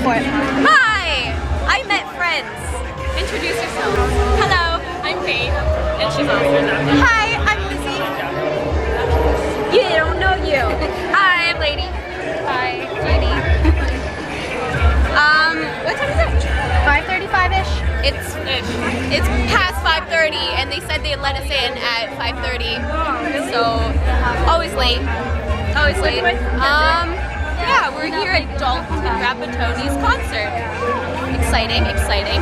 for it. Hi! I met friends. Introduce yourself. Hello, I'm Faith, and she's also Natalie. Hi, I'm Lizzie. You don't know you. Hi, I'm Lady. Hi, Lady. What time is it? 5:35-ish? It's past 5:30, and they said they'd let us in at 5:30. So always late. Always late. Yeah, we're here at Dalton Rapattoni's concert. Exciting, exciting.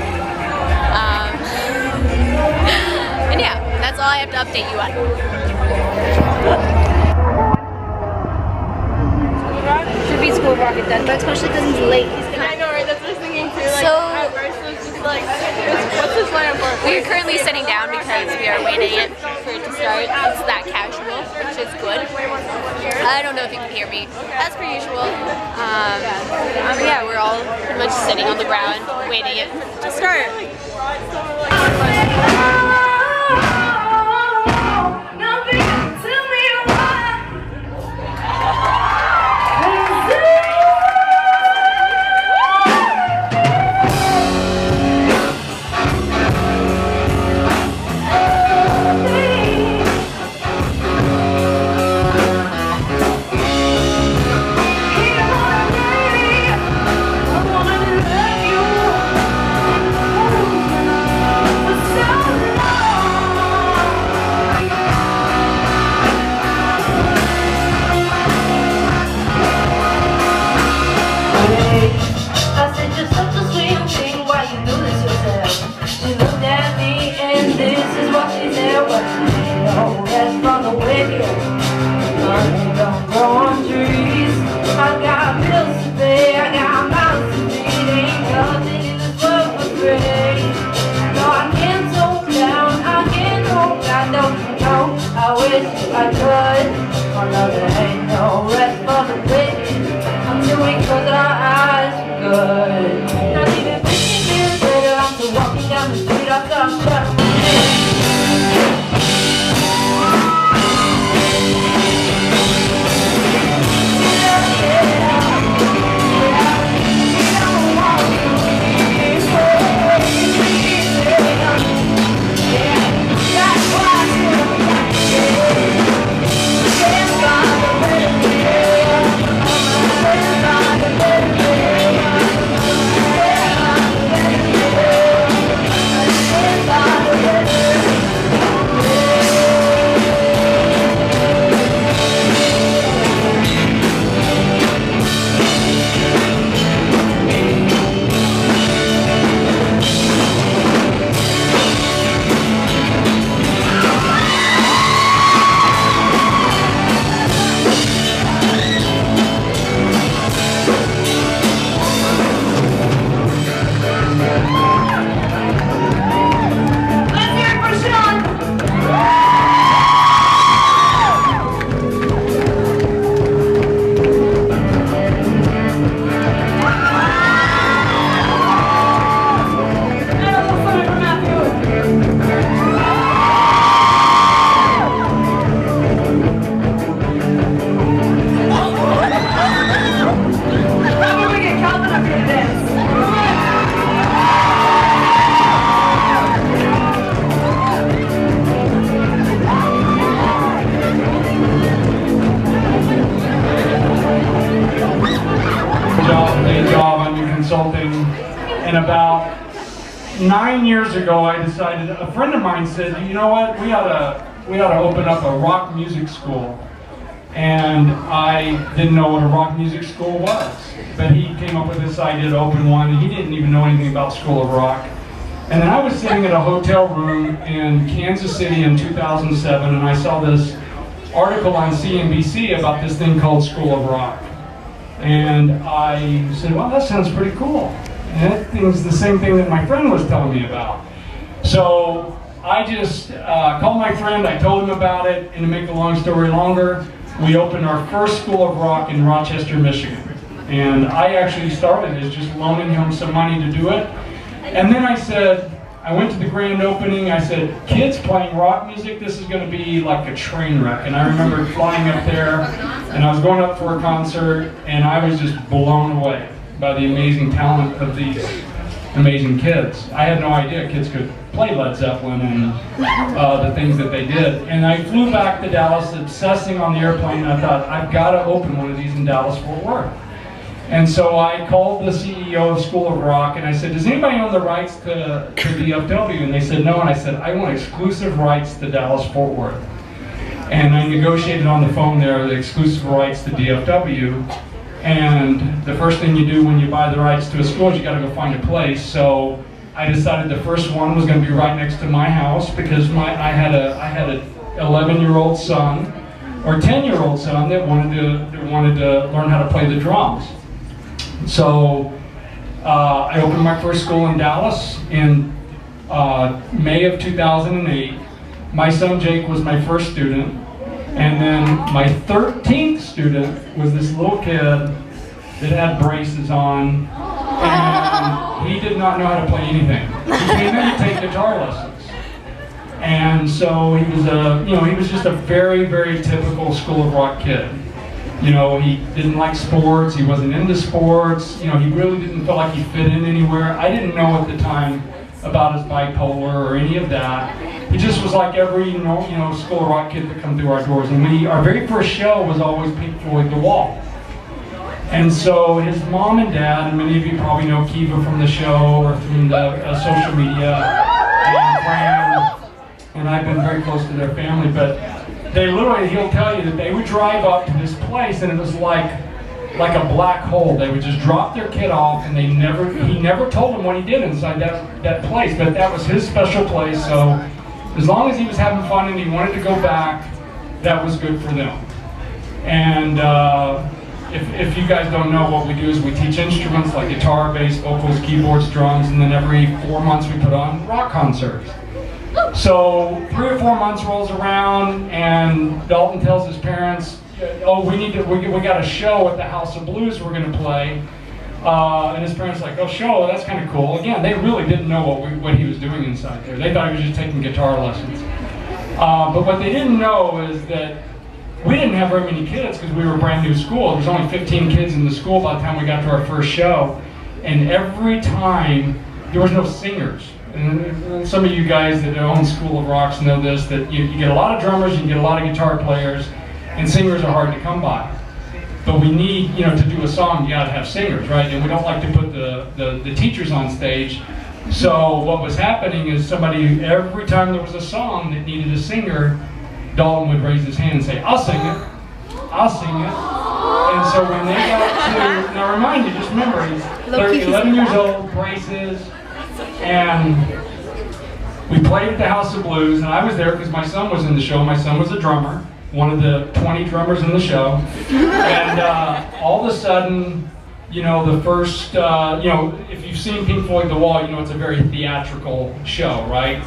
And yeah, that's all I have to update you on. Should be School of Rock at that, especially because he's late. I know, right? That's what I was thinking too. Like, So, at first it was just like, what's this line for? We are currently sitting down because we are waiting for it to start. It's that casual, which is good. I don't know if you can hear me, as per usual. But yeah, we're all pretty much sitting on the ground waiting it to start. I could, my love, there ain't no rest for the wicked until we close our eyes for good. Not even 15 years later, I'm still walking down the street after I'm shut. And about 9 years ago, I decided, a friend of mine said, you know what, we ought to open up a rock music school. And I didn't know what a rock music school was. But he came up with this idea to open one, and he didn't even know anything about School of Rock. And then I was sitting in a hotel room in Kansas City in 2007, and I saw this article on CNBC about this thing called School of Rock. And I said, well, that sounds pretty cool. And that thing's the same thing that my friend was telling me about. So I just called my friend, I told him about it, and to make a long story longer, we opened our first School of Rock in Rochester, Michigan. And I actually started as just loaning him some money to do it. And then I said, I went to the grand opening, I said, kids playing rock music, this is going to be like a train wreck. And I remember flying up there, and I was going up for a concert, and I was just blown away. by the amazing talent of these amazing kids. I had no idea kids could play Led Zeppelin and the things that they did. And I flew back to Dallas, obsessing on the airplane, and I thought, I've got to open one of these in Dallas, Fort Worth. And so I called the CEO of School of Rock, and I said, does anybody own the rights to DFW? And they said, no. And I said, I want exclusive rights to Dallas, Fort Worth. And I negotiated on the phone there the exclusive rights to DFW. And the first thing you do when you buy the rights to a school is you got to go find a place. So I decided the first one was going to be right next to my house, because I had a 11-year-old son or 10-year-old son that wanted to learn how to play the drums. So I opened my first school in Dallas in May of 2008. My son Jake was my first student, and then my 13th student was this little kid that had braces on, and he did not know how to play anything. He came in to take guitar lessons, and so he was just a very, very typical School of Rock kid. You know, he didn't like sports, he wasn't into sports, you know, he really didn't feel like he fit in anywhere. I didn't know at the time about his bipolar or any of that. He just was like every, School of Rock kid that come through our doors. And our very first show was always Pink Floyd, The Wall. And so his mom and dad, and many of you probably know Kiva from the show or from the social media, and Fran, and I've been very close to their family, but they literally, he'll tell you that they would drive up to this place and it was like a black hole. They would just drop their kid off, and he never told them what he did inside that place, but that was his special place. So as long as he was having fun and he wanted to go back, that was good for them. And if you guys don't know, what we do is we teach instruments like guitar, bass, vocals, keyboards, drums, and then every 4 months we put on rock concerts. So 3 or 4 months rolls around, and Dalton tells his parents, oh, we got a show at the House of Blues we're going to play. And his parents are like, oh, show, that's kind of cool. Again, they really didn't know what he was doing inside there. They thought he was just taking guitar lessons. But what they didn't know is that we didn't have very many kids because we were a brand new school. There was only 15 kids in the school by the time we got to our first show. And every time, there was no singers. And some of you guys that own School of Rocks know this, that you get a lot of drummers, you get a lot of guitar players, and singers are hard to come by. But we need, to do a song, you gotta have singers, right? And we don't like to put the teachers on stage. So what was happening is every time there was a song that needed a singer, Dalton would raise his hand and say, I'll sing it, I'll sing it. And so when they got to, now remind you, just remember, he's 11 years old, braces, and we played at the House of Blues, and I was there because my son was in the show. My son was a drummer, one of the 20 drummers in the show. And all of a sudden, the first, if you've seen Pink Floyd, The Wall, it's a very theatrical show, right?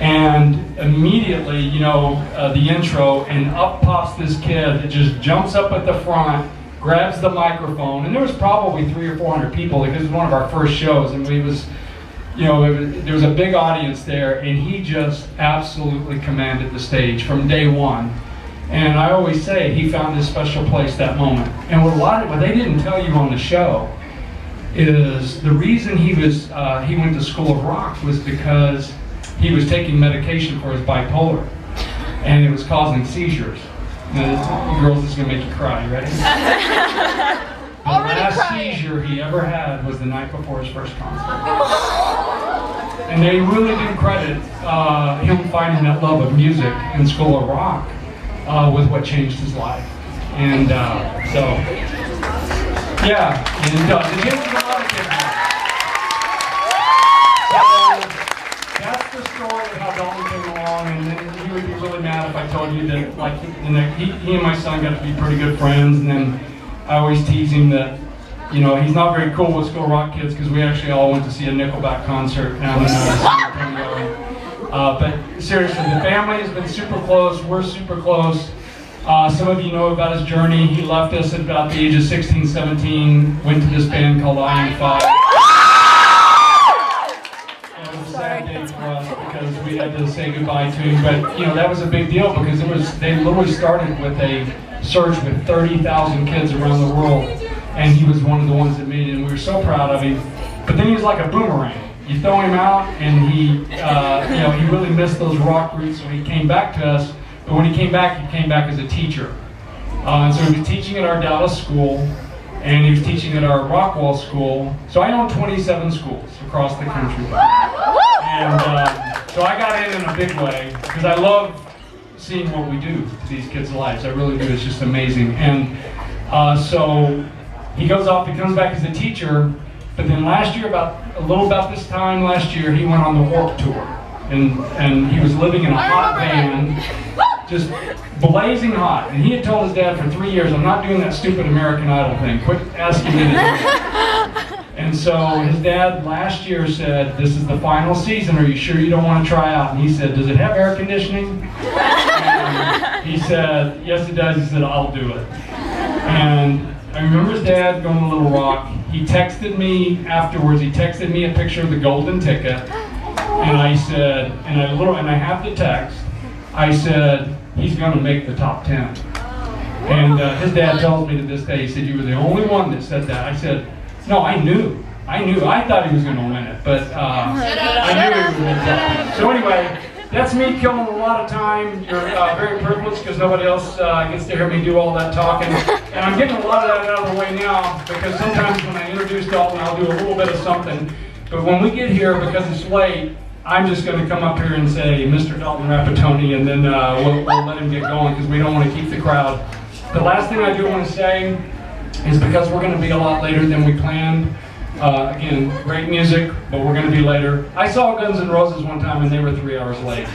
And immediately, the intro, and up pops this kid that just jumps up at the front, grabs the microphone, and there was probably 300 or 400 people because it was one of our first shows, and there was a big audience there, and he just absolutely commanded the stage from day one. And I always say he found his special place that moment. And what they didn't tell you on the show is the reason he went to School of Rock was because he was taking medication for his bipolar, and it was causing seizures. Now, girls, this is gonna make you cry. Ready? The last seizure he ever had was the night before his first concert. And they really do credit him finding that love of music in School of Rock with what changed his life. And yeah, and the kid was a lot of kids. So that's the story of how Dalton came along, and then he would be really mad if I told you that, like, he and my son got to be pretty good friends, and then I always tease him that, he's not very cool with School of Rock kids because we actually all went to see a Nickelback concert down in San Antonio. But seriously, the family has been super close. We're super close. Some of you know about his journey. He left us at about the age of 16, 17, went to this band called I Am 5. It was a sad day for us because we had to say goodbye to him. But, that was a big deal because they literally started with a search with 30,000 kids around the world. and he was one of the ones that made it, and we were so proud of him. But then he was like a boomerang. You throw him out, and he really missed those rock roots, so he came back to us. But when he came back as a teacher. And so he was teaching at our Dallas school, and he was teaching at our Rockwall school. So I own 27 schools across the country. And so I got in a big way, because I love seeing what we do to these kids' lives. I really do. It's just amazing. And so he goes off, he comes back as a teacher, but then last year, about this time last year, he went on the Warped Tour. And he was living in a hot van, just blazing hot. And he had told his dad for 3 years, I'm not doing that stupid American Idol thing. Quit asking me to do it. And so his dad last year said, this is the final season, are you sure you don't want to try out? And he said, does it have air conditioning? And he said, yes it does. He said, I'll do it. And I remember his dad going to Little Rock. He texted me afterwards, he texted me a picture of the golden ticket. And I said, and I have the text, I said, he's going to make the top 10. And his dad tells me to this day, he said, you were the only one that said that. I said, no, I knew. I thought he was going to win it, but I knew he was going to win it. So anyway, that's me killing a lot of time. You're very privileged because nobody else gets to hear me do all that talking. And I'm getting a lot of that out of the way now, because sometimes when I introduce Dalton, I'll do a little bit of something. But when we get here, because it's late, I'm just going to come up here and say, Mr. Dalton Rapattoni, and then we'll let him get going, because we don't want to keep the crowd. The last thing I do want to say is, because we're going to be a lot later than we planned. Again, great music, but we're going to be later. I saw Guns N' Roses one time, and they were 3 hours late.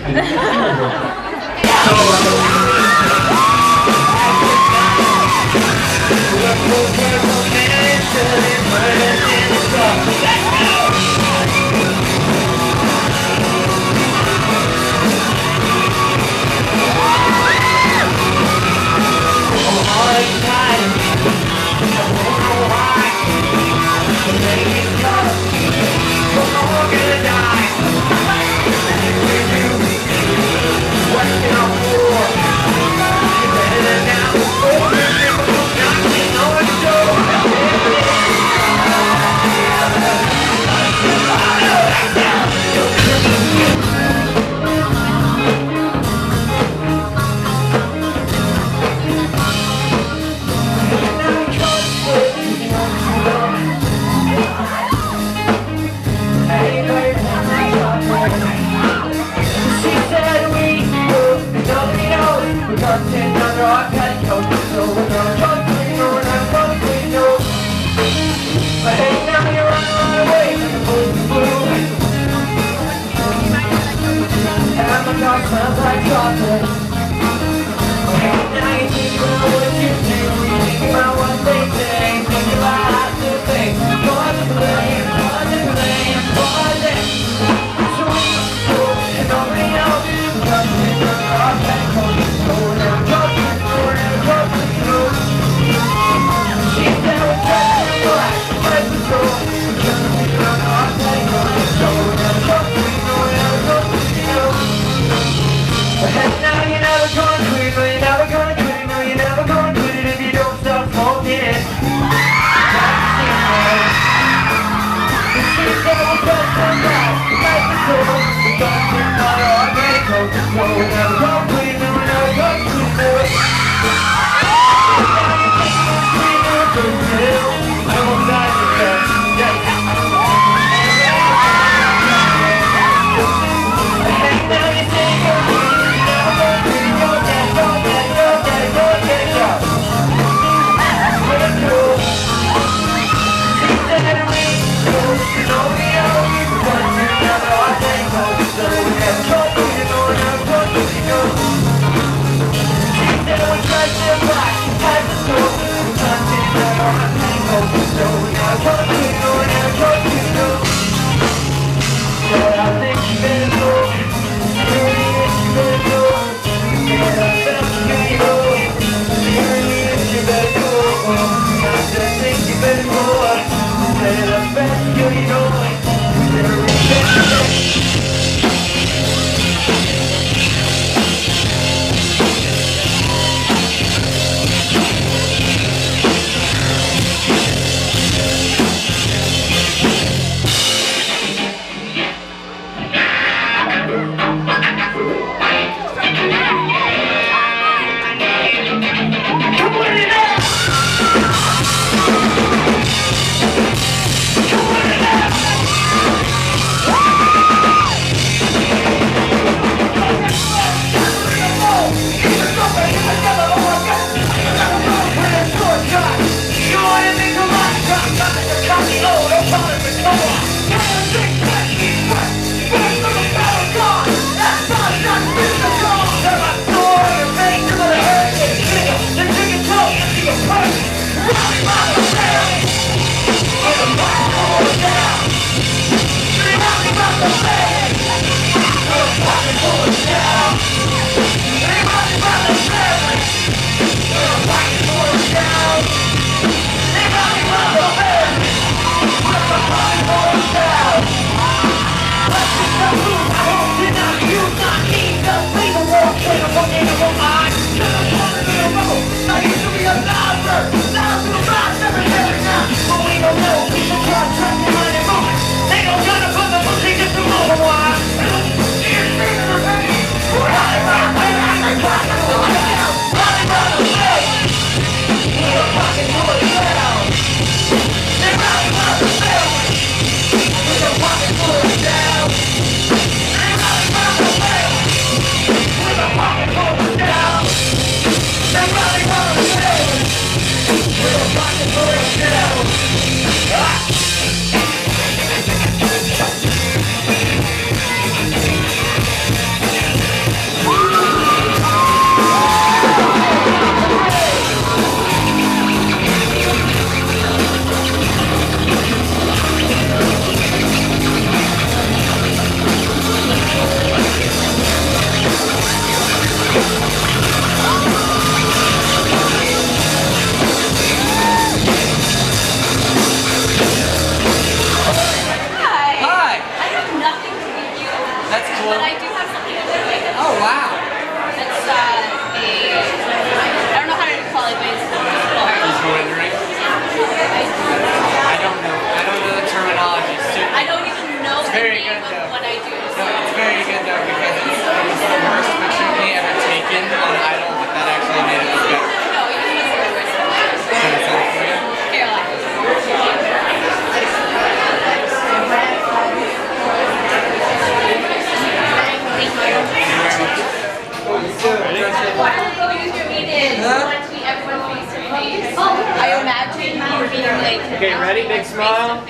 Okay, ready? Big smile.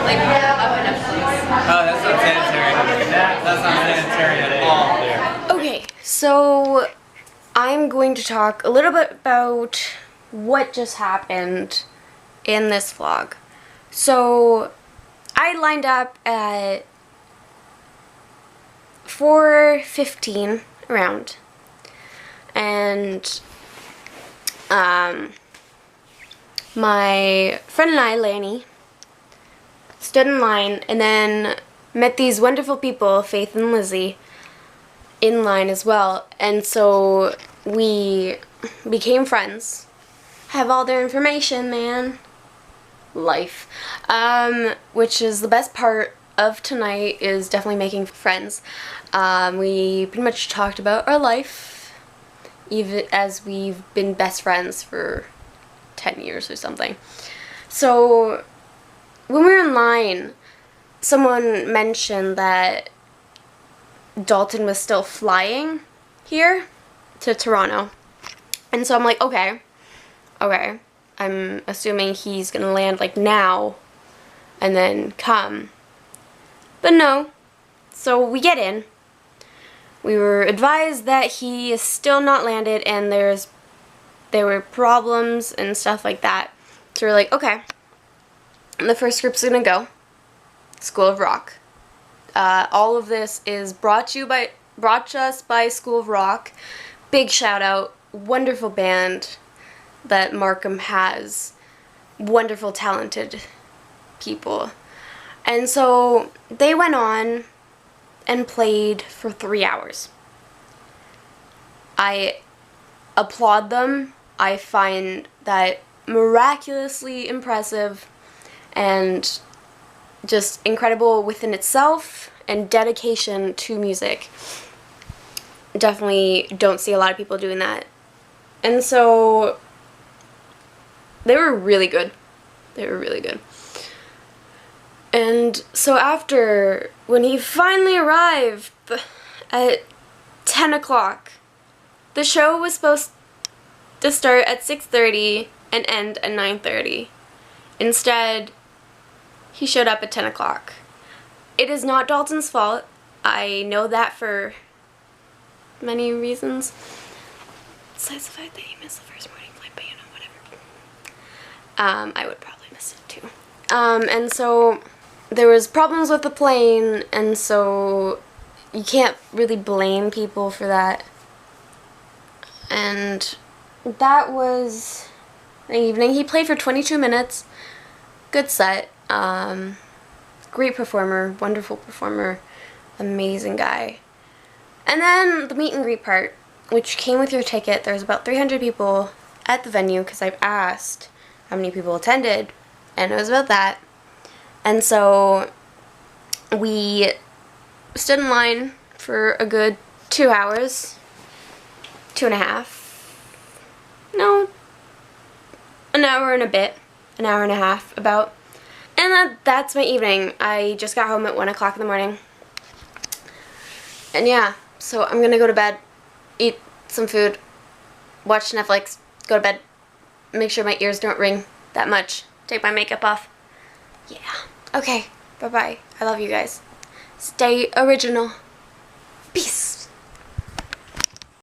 Like, up and up. Oh, that's not sanitary. That's not sanitary at all. Okay, so I'm going to talk a little bit about what just happened in this vlog. So I lined up at 4:15 around, and my friend and I, Lanny, stood in line and then met these wonderful people, Faith and Lizzie, in line as well. And so we became friends. Have all their information, man. Life. Which is the best part of tonight, is definitely making friends. We pretty much talked about our life, even as we've been best friends for 10 years or something. So when we were in line, someone mentioned that Dalton was still flying here to Toronto. And so I'm like, okay. I'm assuming he's gonna land like now and then come. But no. So we get in. We were advised that he is still not landed and there were problems and stuff like that. So we're like, okay. And the first group's gonna go. School of Rock. All of this is brought to us by School of Rock. Big shout out. Wonderful band that Markham has. Wonderful, talented people. And so they went on and played for 3 hours. I applaud them. I find that miraculously impressive and just incredible within itself, and dedication to music. Definitely don't see a lot of people doing that. And so they were really good. They were really good. And so after, when he finally arrived at 10 o'clock, the show was supposed to start at 6:30 and end at 9:30. Instead, he showed up at 10 o'clock. It is not Dalton's fault. I know that for many reasons. Besides the fact that he missed the first morning flight, but you know, I would probably miss it too. And so there was problems with the plane, and so you can't really blame people for that. And that was the evening. He played for 22 minutes. Good set. Great performer, wonderful performer, amazing guy. And then the meet and greet part, which came with your ticket. There was about 300 people at the venue because I've asked how many people attended, and it was about that. And so we stood in line for a good 2 hours, 2.5. No, an hour and a bit, an hour and a half about. And that's my evening. I just got home at 1 o'clock in the morning. And yeah, so I'm gonna go to bed, eat some food, watch Netflix, go to bed, make sure my ears don't ring that much, take my makeup off. Yeah. Okay, bye-bye. I love you guys. Stay original.